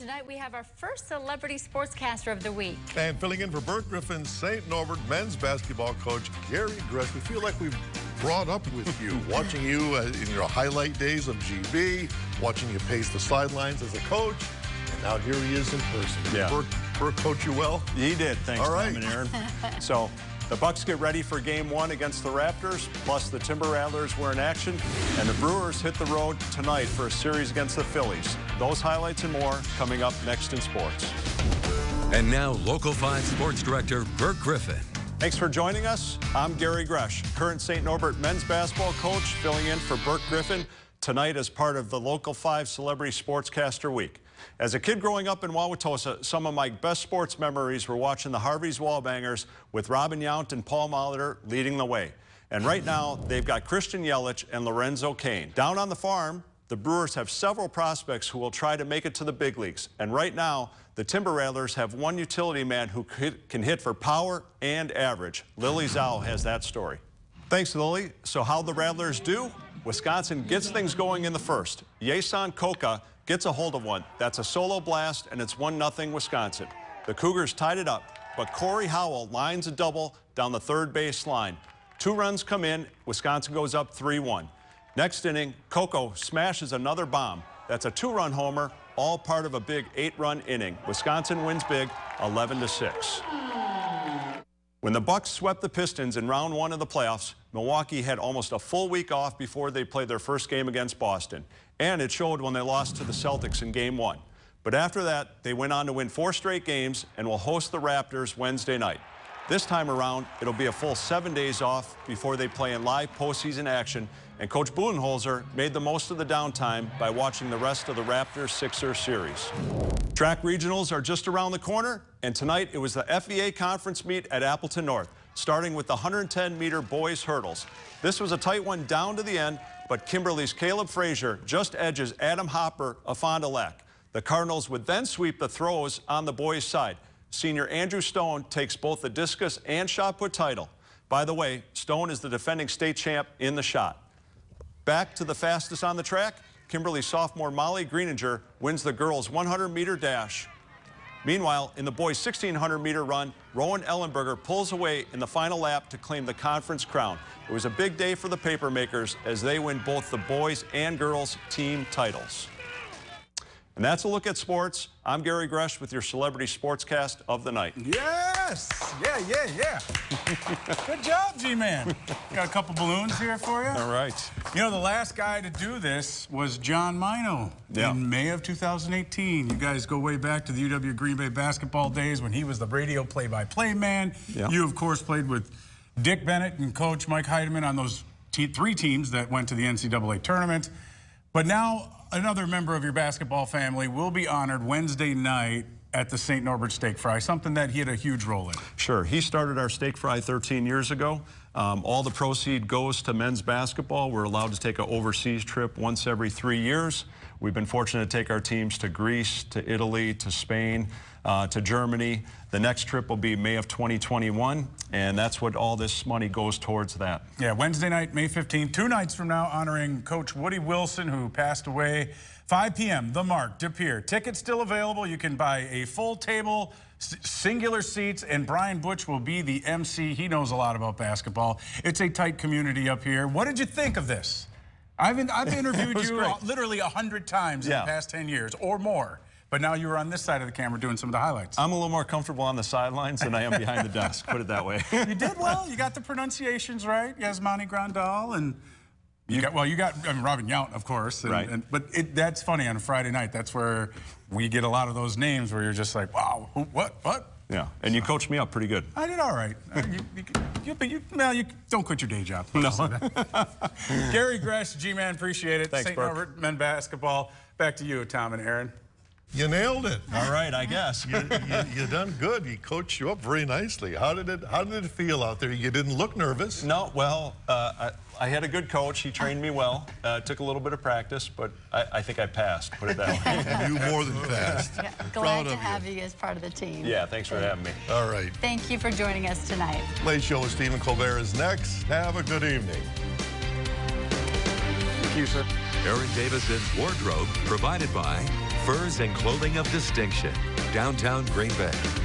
Tonight we have our first Celebrity Sportscaster of the week. And filling in for Burke Griffin, St. Norbert men's basketball coach Gary Grzesk. We feel like we've brought up with you, watching you in your highlight days of GB, watching you pace the sidelines as a coach, and now here he is in person. Yeah. Burke coached you well? He did, thanks, All right. Tom and Aaron. So the Bucks get ready for Game 1 against the Raptors, plus the Timber Rattlers were in action, and the Brewers hit the road tonight for a series against the Phillies. Those highlights and more coming up next in sports. And now, Local 5 Sports Director Burke Griffin. Thanks for joining us. I'm Gary Grzesk, current St. Norbert men's basketball coach, filling in for Burke Griffin tonight as part of the Local 5 Celebrity Sportscaster Week. As a kid growing up in Wauwatosa, some of my best sports memories were watching the Harvey's Wallbangers with Robin Yount and Paul Molitor leading the way. And right now, they've got Christian Yelich and Lorenzo Cain. Down on the farm, the Brewers have several prospects who will try to make it to the big leagues. And right now, the Timber Rattlers have one utility man who can hit for power and average. Lily Zhao has that story. Thanks, Lily. So how'd the Rattlers do? Wisconsin gets things going in the first. Jason Koka gets a hold of one. That's a solo blast, and it's 1-0 Wisconsin. The Cougars tied it up, but Corey Howell lines a double down the third base line. 2 runs come in. Wisconsin goes up 3-1. Next inning, Coco smashes another bomb. That's a 2-run homer, all part of a big 8-run inning. Wisconsin wins big, 11-6. When the Bucks swept the Pistons in round 1 of the playoffs, Milwaukee had almost a full week off before they played their first game against Boston. And it showed when they lost to the Celtics in Game 1. But after that, they went on to win 4 straight games and will host the Raptors Wednesday night. This time around, it'll be a full 7 days off before they play in live postseason action, and Coach Budenholzer made the most of the downtime by watching the rest of the Raptors-Sixers series. Track regionals are just around the corner, and tonight it was the FVA conference meet at Appleton North, starting with the 110-meter boys hurdles. This was a tight one down to the end, but Kimberly's Caleb Frazier just edges Adam Hopper of Fond du Lac. The Cardinals would then sweep the throws on the boys' side. Senior Andrew Stone takes both the discus and shot put title. By the way, Stone is the defending state champ in the shot. Back to the fastest on the track, Kimberly sophomore Molly Greenanger wins the girls' 100-meter dash. Meanwhile, in the boys' 1,600-meter run, Rowan Ellenberger pulls away in the final lap to claim the conference crown. It was a big day for the papermakers as they win both the boys' and girls' team titles. And that's a look at sports. I'm Gary Grzesk with your Celebrity Sportscast of the night. Yes! Yeah. Good job, G-Man. Got a couple balloons here for you. All right. You know, the last guy to do this was John Mino in May of 2018. You guys go way back to the UW Green Bay basketball days when he was the radio play-by-play man. Yeah. You, of course, played with Dick Bennett and Coach Mike Heidemann on those 3 teams that went to the NCAA tournament. But now another member of your basketball family will be honored Wednesday night at the St. Norbert Steak Fry, something that he had a huge role in. Sure. He started our steak fry 13 years ago. All the proceed goes to men's basketball. We're allowed to take an overseas trip once every 3 years. We've been fortunate to take our teams to Greece, to Italy, to Spain, to Germany. The next trip will be May of 2021, and that's what all this money goes towards that. Yeah, Wednesday night, May 15th, 2 nights from now, honoring Coach Woody Wilson, who passed away. 5 p.m., The Mark, De Pere. Tickets still available. You can buy a full table, singular seats, and Brian Butch will be the MC. He knows a lot about basketball. It's a tight community up here. What did you think of this? I've interviewed you literally 100 times in the past 10 years or more. But now you were on this side of the camera doing some of the highlights. I'm a little more comfortable on the sidelines than I am behind the desk, put it that way. You did well. You got the pronunciations right. Yasmani Grandal and you got Robin Yount, of course. But that's funny on a Friday night. That's where we get a lot of those names where you're just like, wow, what? Yeah, and you coached me up pretty good. I did all right. You don't quit your day job. No. Gary Grzesk, G-Man, appreciate it. Thanks, St. Norbert men basketball. Back to you, Tom and Aaron. You nailed it. All right, I guess. You done good. He coached you up very nicely. How did it feel out there? You didn't look nervous. No, well, I had a good coach. He trained me well. Took a little bit of practice, but I think I passed, put it that way. You more than passed. Yeah, glad to have you as part of the team. Yeah, thanks for having me. All right. Thank you for joining us tonight. Late Show with Stephen Colbert is next. Have a good evening. Thank you, sir. Aaron Davison's wardrobe provided by furs and clothing of distinction. Downtown Green Bay.